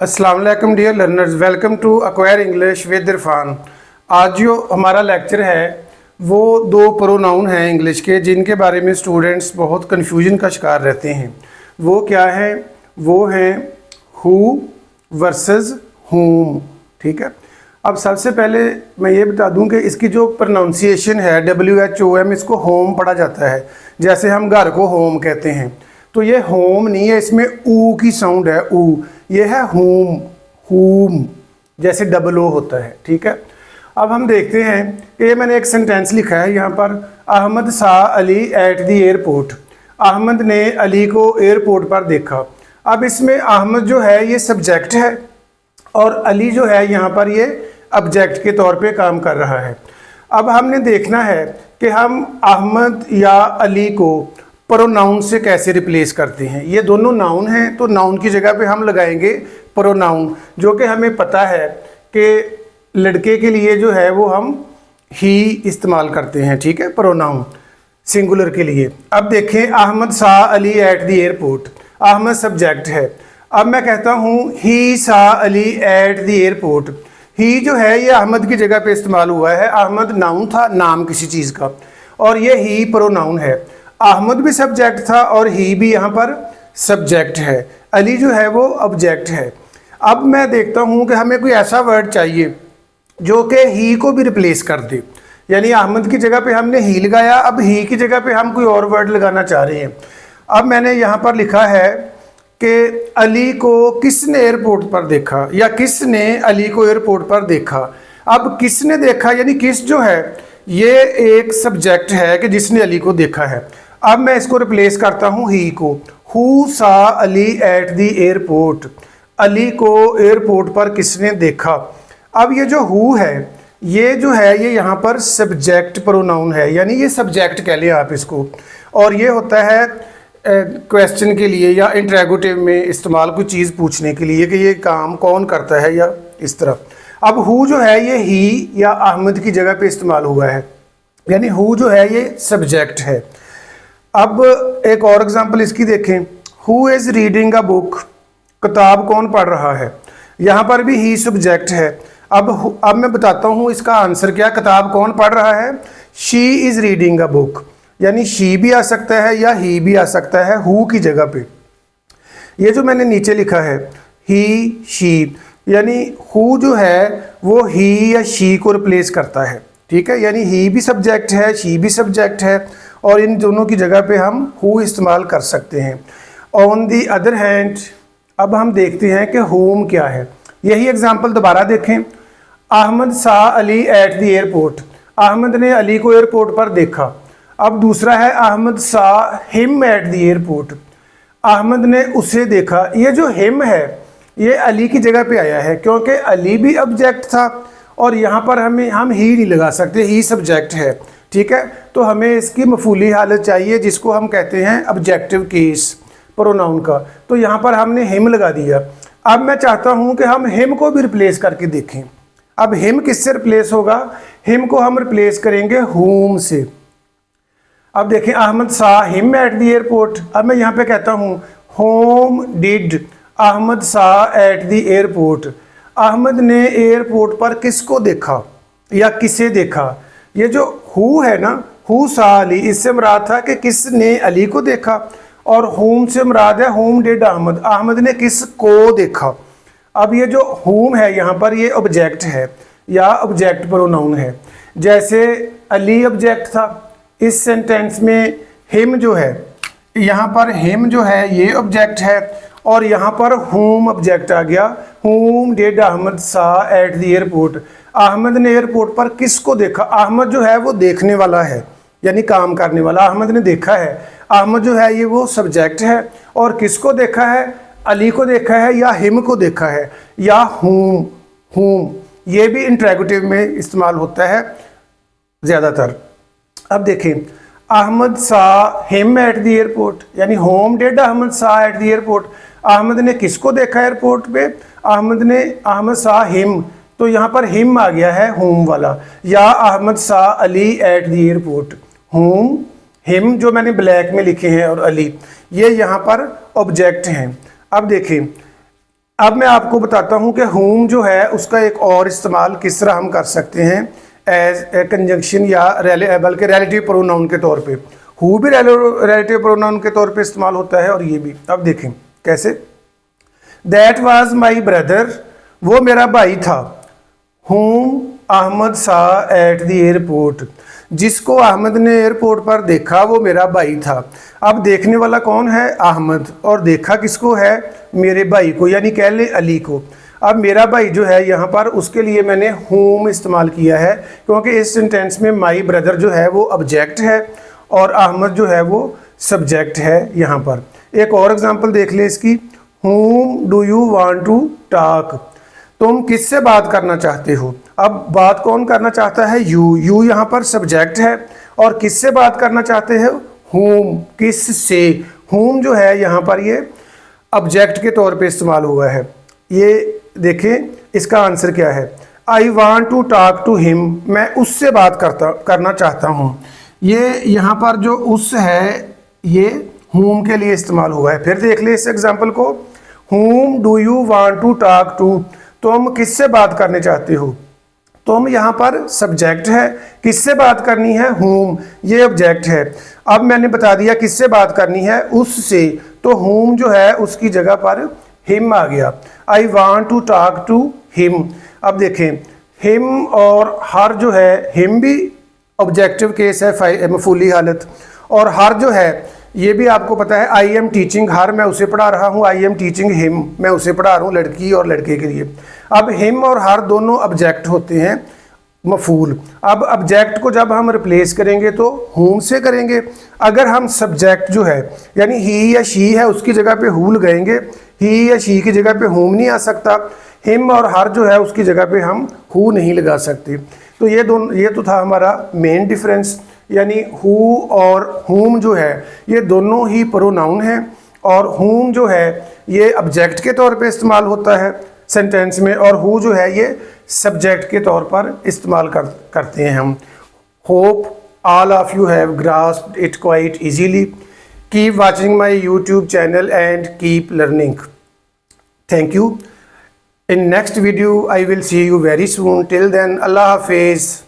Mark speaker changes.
Speaker 1: अस्सलाम वालेकुम dear learners, welcome to acquire English with Irfan. आज जो हमारा लेक्चर है वो दो प्रोनाउन हैं इंग्लिश के जिनके बारे में स्टूडेंट्स बहुत कन्फ्यूजन का शिकार रहते हैं। वो क्या है? वो हैं हु वर्सेस हुम। ठीक है, अब सबसे पहले मैं ये बता दूं कि इसकी जो प्रोनाउंसिएशन है WHOM, इसको होम पढ़ा जाता है। जैसे हम घर को होम कहते हैं, तो ये होम नहीं है, इसमें ऊ की साउंड है, ऊ। ये है होम, होम जैसे डबल ओ होता है। ठीक है, अब हम देखते हैं कि ये मैंने एक सेंटेंस लिखा है यहाँ पर, Ahmad saw Ali at the airport. Ahmad ने अली को एयरपोर्ट पर देखा। अब इसमें अहमद जो है ये सब्जेक्ट है और अली जो है यहाँ पर ये ऑब्जेक्ट के तौर पे काम कर रहा है। अब हमने देखना है कि हम अहमद या अली को प्रोनाउन से कैसे रिप्लेस करते हैं। ये दोनों नाउन हैं, तो नाउन की जगह पे हम लगाएंगे प्रोनाउन, जो कि हमें पता है कि लड़के के लिए जो है वो हम ही इस्तेमाल करते हैं। ठीक है, प्रोनाउन सिंगुलर के लिए। अब देखें, Ahmad saw Ali at the airport. Ahmad subject है। अब मैं कहता हूँ he saw Ali at the airport. He जो है ये अहमद की जगह पे इस्तेमाल हुआ है। अहमद नाउन था, नाम किसी चीज़ का, और ये ही प्रोनाउन है। अहमद भी सब्जेक्ट था और ही भी यहाँ पर सब्जेक्ट है। अली जो है वो ऑब्जेक्ट है। अब मैं देखता हूँ कि हमें कोई ऐसा वर्ड चाहिए जो कि ही को भी रिप्लेस कर दे। यानी अहमद की जगह पे हमने ही लगाया, अब ही की जगह पे हम कोई और वर्ड लगाना चाह रहे हैं। अब मैंने यहाँ पर लिखा है कि अली को किसने एयरपोर्ट पर देखा, या किसने अली को एयरपोर्ट पर देखा। अब किसने देखा यानी किस जो है ये एक सब्जेक्ट है कि जिसने अली को देखा है। अब मैं इसको रिप्लेस करता हूँ ही को। हु सा Ali at the airport. Ali को एयरपोर्ट पर किसने देखा। अब ये जो हु है ये जो है ये यहाँ पर सब्जेक्ट प्रोनाउन है, यानी ये सब्जेक्ट कह लें आप इसको। और ये होता है क्वेश्चन के लिए या इंट्रोगेटिव में इस्तेमाल, कोई चीज़ पूछने के लिए कि ये काम कौन करता है या इस तरह। अब हु जो है ये ही या अहमद की जगह पे इस्तेमाल हुआ है, यानी हु जो है ये सब्जेक्ट है। अब एक और एग्जांपल इसकी देखें, who is reading a book. किताब कौन पढ़ रहा है। यहाँ पर भी ही सब्जेक्ट है। अब मैं बताता हूँ इसका आंसर क्या। किताब कौन पढ़ रहा है, she is reading a book. यानी शी भी आ सकता है या ही भी आ सकता है हु की जगह पे। ये जो मैंने नीचे लिखा है ही शी, यानी हु जो है वो ही या शी को रिप्लेस करता है। ठीक है, यानी ही भी सब्जेक्ट है, शी भी सब्जेक्ट है, और इन दोनों की जगह पे हम हु इस्तेमाल कर सकते हैं। ऑन दी अदर हैंड, अब हम देखते हैं कि होम क्या है। यही एग्जांपल दोबारा देखें, Ahmad saw Ali at the airport. Ahmad ने अली को एयरपोर्ट पर देखा। अब दूसरा है Ahmad saw him at the airport. Ahmad ने उसे देखा। ये जो हिम है ये अली की जगह पे आया है, क्योंकि अली भी ऑब्जेक्ट था और यहाँ पर हम ही नहीं लगा सकते, ही सब्जेक्ट है। ठीक है, तो हमें इसकी मफूली हालत चाहिए जिसको हम कहते हैं ऑब्जेक्टिव केस प्रोनाउन का। तो यहाँ पर हमने हिम लगा दिया। अब मैं चाहता हूँ कि हम हिम को भी रिप्लेस करके देखें। अब हिम किससे रिप्लेस होगा, हिम को हम रिप्लेस करेंगे हुम से। अब देखें, Ahmad saw him at the airport. अब मैं यहाँ पे कहता हूँ home did Ahmad saw at the airport. Ahmad ने एयरपोर्ट पर किसको देखा या किसे देखा। ये जो हु है ना, हु सा अली, इससे मुराद था कि किसने अली को देखा, और होम से मुराद है होम डिड अहमद, अहमद ने किसको देखा। अब ये जो होम है यहाँ पर ये ऑब्जेक्ट है या ऑब्जेक्ट प्रोनाउन है। जैसे अली ऑब्जेक्ट था, इस सेंटेंस में हिम जो है, यहाँ पर हिम जो है ये ऑब्जेक्ट है, और यहाँ पर होम ऑब्जेक्ट आ गया। Home did Ahmad saw at the airport. Ahmad ने एयरपोर्ट पर किसको देखा। अहमद जो है वो देखने वाला है, यानी काम करने वाला। अहमद ने देखा है। अहमद जो है ये वो सब्जेक्ट है, और किसको देखा है, अली को देखा है या हिम को देखा है या होम। होम ये भी इंट्रोगेटिव में इस्तेमाल होता है ज़्यादातर। अब देखें, Ahmad saw him at the airport, यानी whom did Ahmad saw at the airport. Ahmad ने किसको देखा एयरपोर्ट पे, अहमद सा हिम, तो यहाँ पर हिम आ गया है होम वाला। या Ahmad saw Ali at the airport. Home, him जो मैंने ब्लैक में लिखे हैं, और अली ये यहाँ पर ऑब्जेक्ट हैं। अब देखें, अब मैं आपको बताता हूँ कि whom जो है उसका एक और इस्तेमाल किस तरह हम कर सकते हैं एज ए कंजंक्शन या बल्कि रिलेटिव प्रोनाउन के तौर पे। हु भी रिलेटिव प्रोनाउन के तौर पे इस्तेमाल होता है और ये भी। अब देखें कैसे। दैट वाज माई ब्रदर, वो मेरा भाई था। whom Ahmad saw at the airport, जिसको अहमद ने एयरपोर्ट पर देखा वो मेरा भाई था। अब देखने वाला कौन है? अहमद। और देखा किसको है? मेरे भाई को, यानी कह ले अली को। अब मेरा भाई जो है यहाँ पर, उसके लिए मैंने whom इस्तेमाल किया है क्योंकि इस सेंटेंस में माई ब्रदर जो है वो ऑब्जेक्ट है और अहमद जो है वो सब्जेक्ट है यहाँ पर। एक और एग्जांपल देख ले इसकी। whom do you want to talk, तुम किससे बात करना चाहते हो? अब बात कौन करना चाहता है? यू यहाँ पर सब्जेक्ट है और किससे बात करना चाहते हैं? whom, किस से। whom जो है यहाँ पर ये ऑब्जेक्ट के तौर पे इस्तेमाल हुआ है। ये देखें इसका आंसर क्या है। I want to talk to him, मैं उससे बात करना चाहता हूँ। ये यहाँ पर जो उस है ये whom के लिए इस्तेमाल हुआ है। फिर देख ले इस एग्जाम्पल को। whom do you want to talk to, तुम किससे बात करने चाहते हो? तुम यहाँ पर सब्जेक्ट है, किससे बात करनी है? whom, ये ऑब्जेक्ट है। अब मैंने बता दिया किससे बात करनी है, उससे, तो whom जो है उसकी जगह पर him आ गया। I want to talk to him। अब देखें him और हर जो है, him भी ऑब्जेक्टिव केस है मफूली हालत, और हर जो है ये भी आपको पता है। आई एम टीचिंग हर, मैं उसे पढ़ा रहा हूँ। आई एम टीचिंग हिम, मैं उसे पढ़ा रहा हूँ, लड़की और लड़के के लिए। अब हिम और हर दोनों ऑब्जेक्ट होते हैं मफूल। अब ऑब्जेक्ट को जब हम रिप्लेस करेंगे तो whom से करेंगे। अगर हम सब्जेक्ट जो है यानी ही या शी है उसकी जगह पे who लगाएंगे, ही या शी की जगह पे whom नहीं आ सकता। हिम और हर जो है उसकी जगह पे हम who नहीं लगा सकते। तो ये तो था हमारा मेन डिफरेंस, यानी who और whom जो है ये दोनों ही प्रोनाउन हैं और whom जो है ये ऑब्जेक्ट के तौर पे इस्तेमाल होता है सेंटेंस में, और who जो है ये सब्जेक्ट के तौर पर इस्तेमाल करते हैं हम। Hope all of you have grasped it quite easily. Keep watching my YouTube channel and keep learning. Thank you. In next video I will see you very soon. Till then, Allah Hafiz.